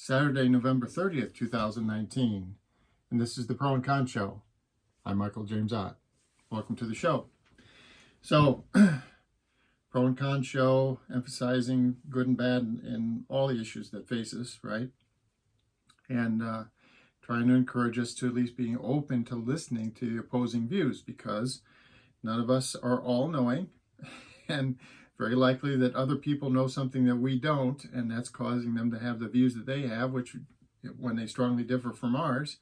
Saturday, November 30th, 2019. And this is the Pro and Con Show. I'm Michael James Ott. Welcome to the show. So, Pro and Con Show, emphasizing good and bad in all the issues that face us, right? And trying to encourage us to at least being open to listening to the opposing views, because none of us are all-knowing, and very likely that other people know something that we don't, and that's causing them to have the views that they have, which, when they strongly differ from ours,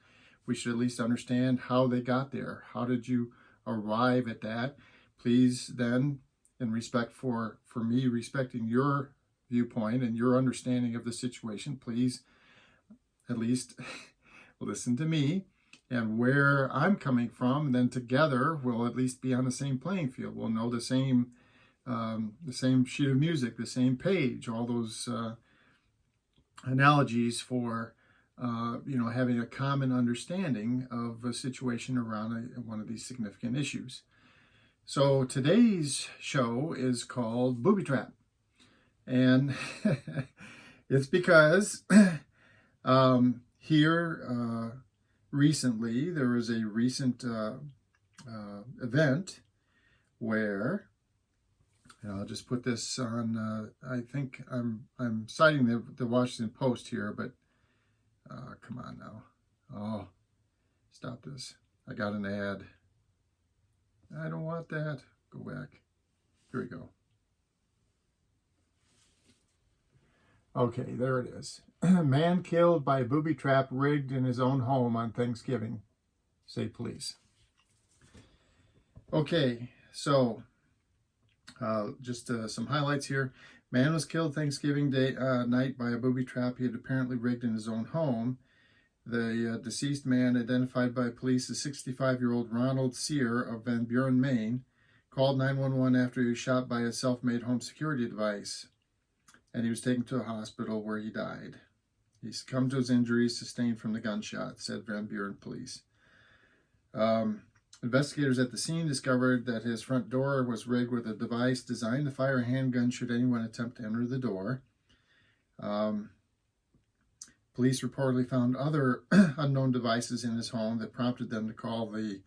we should at least understand how they got there. How did you arrive at that? Please then, in respect for me, respecting your viewpoint and your understanding of the situation, please at least listen to me and where I'm coming from. Then together we'll at least be on the same playing field. We'll know the same sheet of music, the same page, all those analogies for having a common understanding of a situation around one of these significant issues. So today's show is called Booby Trap, and it's because here recently there was a recent event where, and I'll just put this on, I think I'm citing the Washington Post here, but come on now. Oh, stop this. I got an ad. I don't want that. Go back. Here we go. Okay, there it is. Man killed by booby trap rigged in his own home on Thanksgiving, say police. Okay, so just some highlights here. Man was killed Thanksgiving night by a booby trap he had apparently rigged in his own home. The deceased man, identified by police as 65-year-old Ronald Sear of Van Buren, Maine, called 911 after he was shot by a self-made home security device, and he was taken to a hospital where he died. He succumbed to his injuries sustained from the gunshot, said Van Buren police. Investigators at the scene discovered that his front door was rigged with a device designed to fire a handgun should anyone attempt to enter the door. Police reportedly found other unknown devices in his home that prompted them to call the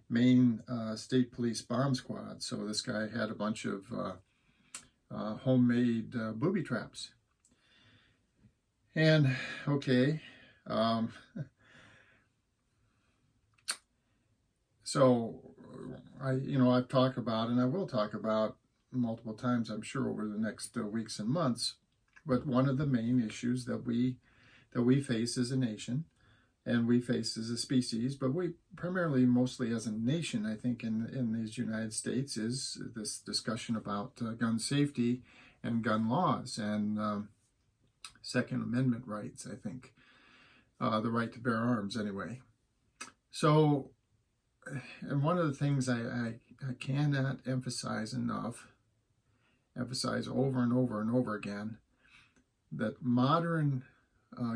Maine State Police Bomb Squad. So this guy had a bunch of homemade booby traps. And, okay, so I've talked about, and I will talk about multiple times, I'm sure, over the next weeks and months, but one of the main issues that we face as a nation, and we face as a species, but we primarily, mostly as a nation, I think, in these United States, is this discussion about gun safety and gun laws and Second Amendment rights, I think. The right to bear arms, anyway. So, and one of the things I cannot emphasize over and over and over again, that modern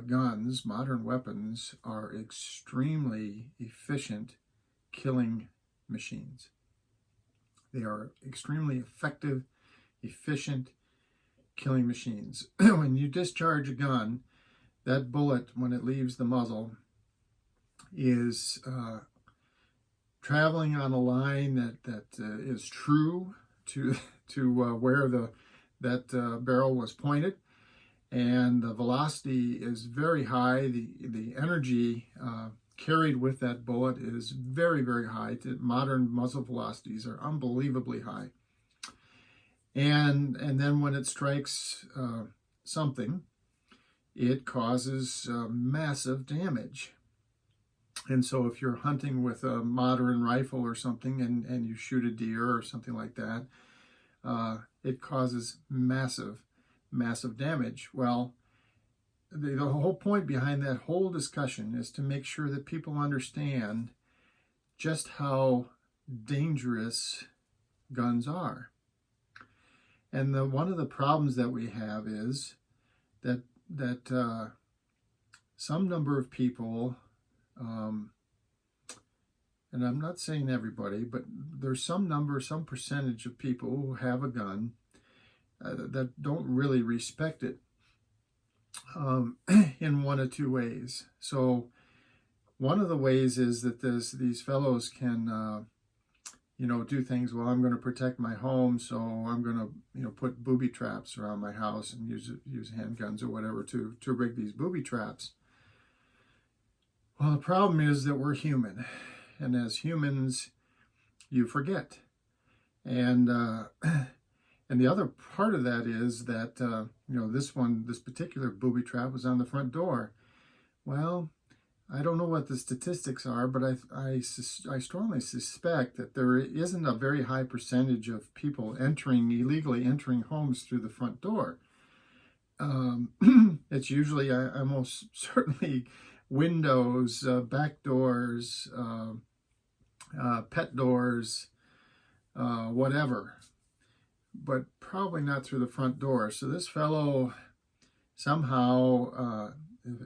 guns, modern weapons, are extremely efficient killing machines. They are extremely effective, efficient killing machines. When you discharge a gun, that bullet, when it leaves the muzzle, is traveling on a line that is true to where that barrel was pointed. And the velocity is very high. The energy carried with that bullet is very, very high. Modern muzzle velocities are unbelievably high. And then when it strikes something, it causes massive damage. And so if you're hunting with a modern rifle or something and you shoot a deer or something like that, it causes massive damage. Well, the whole point behind that whole discussion is to make sure that people understand just how dangerous guns are. And one of the problems that we have is that some number of people, and I'm not saying everybody, but there's some percentage of people who have a gun that don't really respect it. in one of two ways. So one of the ways is that these fellows can, do things. Well, I'm going to protect my home, so I'm going to, put booby traps around my house and use handguns or whatever to rig these booby traps. Well, the problem is that we're human, and as humans, you forget. And and the other part of that is that this particular booby trap was on the front door. Well, I don't know what the statistics are, but I strongly suspect that there isn't a very high percentage of people illegally entering homes through the front door. It's usually almost certainly windows, back doors, pet doors, whatever, but probably not through the front door. So this fellow somehow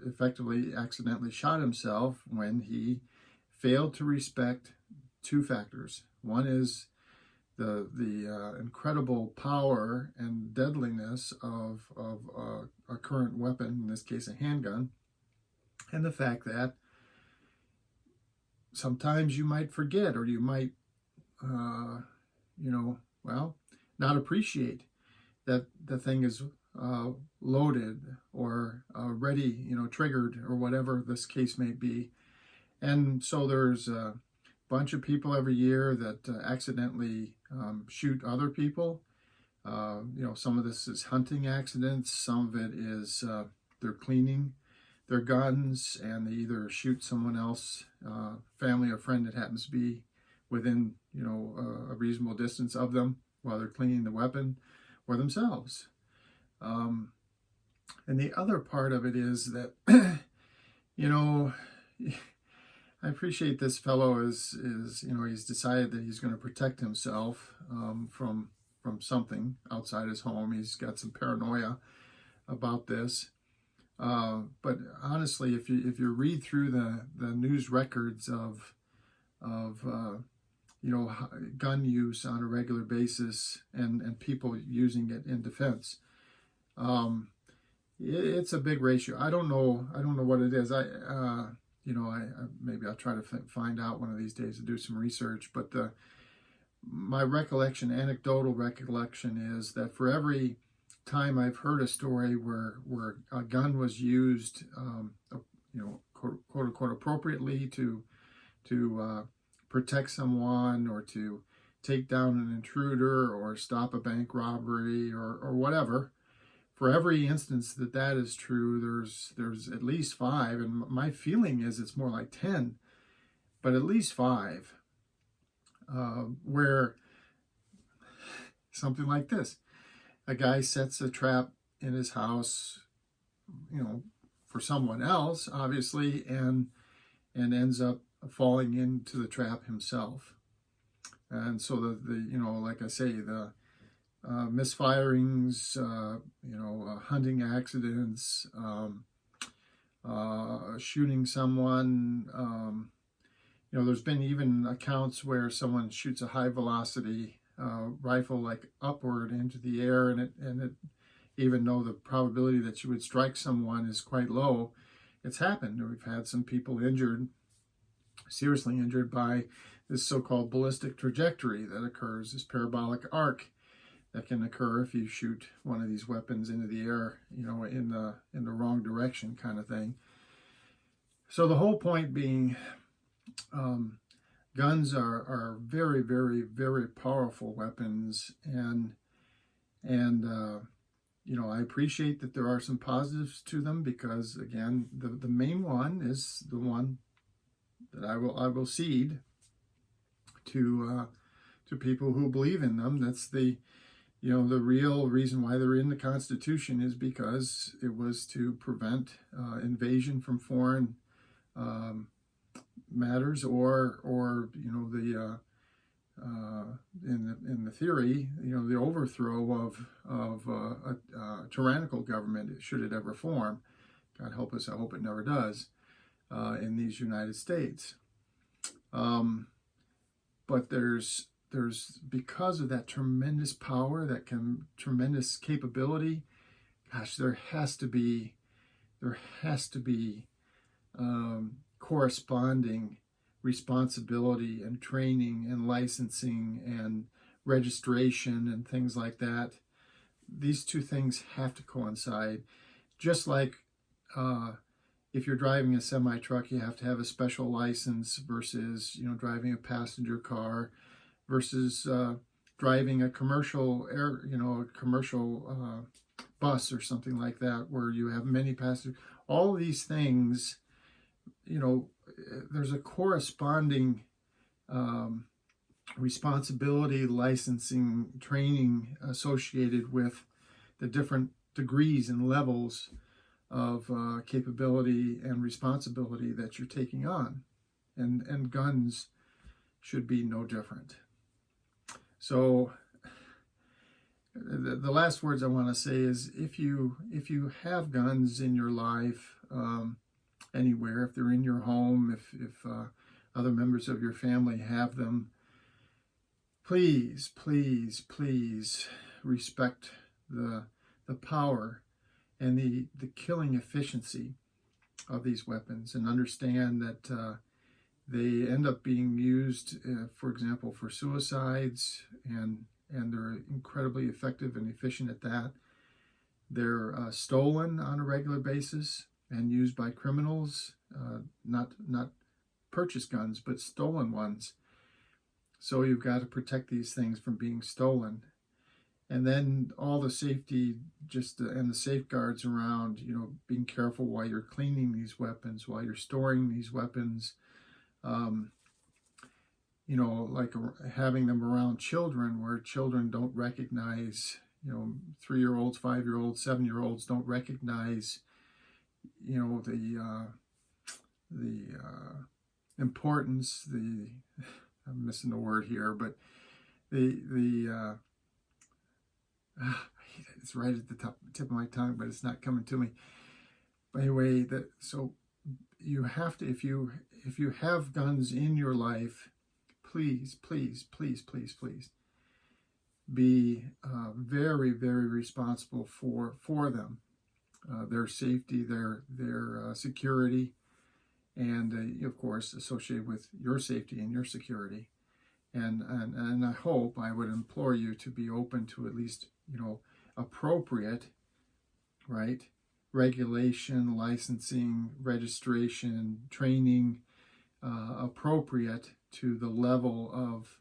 effectively accidentally shot himself when he failed to respect two factors. One is the incredible power and deadliness of a current weapon, in this case a handgun, and the fact that sometimes you might forget, or you might not appreciate that the thing is loaded or ready, triggered, or whatever this case may be. And so there's a bunch of people every year that accidentally shoot other people. Some of this is hunting accidents. Some of it is they're cleaning their guns and they either shoot someone else, family or friend that happens to be within, a reasonable distance of them while they're cleaning the weapon, or themselves. And the other part of it is that, I appreciate this fellow is he's decided that he's going to protect himself from something outside his home. He's got some paranoia about this. But honestly, if you read through the news records of gun use on a regular basis and people using it in defense, it's a big ratio. I don't know what it is. Maybe I'll try to find out one of these days to do some research. But my anecdotal recollection, is that for every time I've heard a story where a gun was used, quote unquote, appropriately to protect someone, or to take down an intruder, or stop a bank robbery, or whatever. For every instance that is true, there's at least 5, and my feeling is it's more like 10, but at least 5, where something like this: a guy sets a trap in his house, for someone else, obviously, and ends up falling into the trap himself. And so like I say, the misfirings, hunting accidents, shooting someone. There's been even accounts where someone shoots a high velocity rifle, like upward into the air, and it, even though the probability that you would strike someone is quite low, it's happened. We've had some people seriously injured by this so-called ballistic trajectory that occurs, this parabolic arc that can occur if you shoot one of these weapons into the air, in the wrong direction, kind of thing. So the whole point being, guns are very, very, very powerful weapons, and I appreciate that there are some positives to them, because again, the main one is the one that I will cede to people who believe in them. That's the real reason why they're in the Constitution, is because it was to prevent invasion from foreign matters, or in the theory, the overthrow of a tyrannical government, should it ever form. God help us, I hope it never does, in these United States. But there's because of that tremendous power, tremendous capability, gosh, there has to be there has to be corresponding responsibility and training and licensing and registration and things like that. These two things have to coincide. Just like if you're driving a semi-truck, you have to have a special license versus, driving a passenger car versus driving a commercial bus or something like that, where you have many passengers. All these things, there's a corresponding responsibility, licensing, training associated with the different degrees and levels of capability and responsibility that you're taking on. And guns should be no different. So the last words I want to say is, if you have guns in your life, anywhere, if they're in your home, if other members of your family have them, please, please, please respect the power and the killing efficiency of these weapons, and understand that they end up being used, for example, for suicides, and they're incredibly effective and efficient at that. They're stolen on a regular basis and used by criminals, not purchased guns, but stolen ones. So you've got to protect these things from being stolen. And then all the safety, and the safeguards around, being careful while you're cleaning these weapons, while you're storing these weapons, like having them around children, where children don't recognize, 3-year-olds, 5-year-olds, 7-year-olds don't recognize, the importance, I'm missing the word here, but it's right at the tip of my tongue, but it's not coming to me. But anyway, so you have to, if you have guns in your life, please, please, please, please, please be very, very responsible for them, their safety, their security, and of course associated with your safety and your security. And I would implore you to be open to at least, appropriate, right, regulation, licensing, registration, training, appropriate to the level of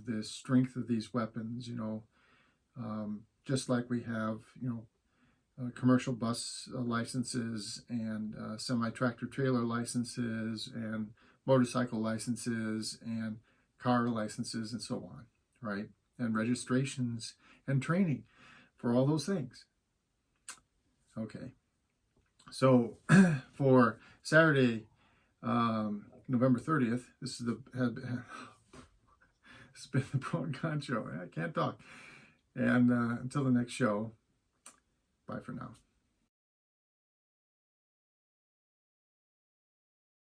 the strength of these weapons. Just like we have, commercial bus licenses, and semi-tractor trailer licenses, and motorcycle licenses, and car licenses, and so on, right? And registrations and training for all those things. Okay. So for Saturday, November 30th, this has been the Pro and Con Show. I can't talk. And until the next show, bye for now.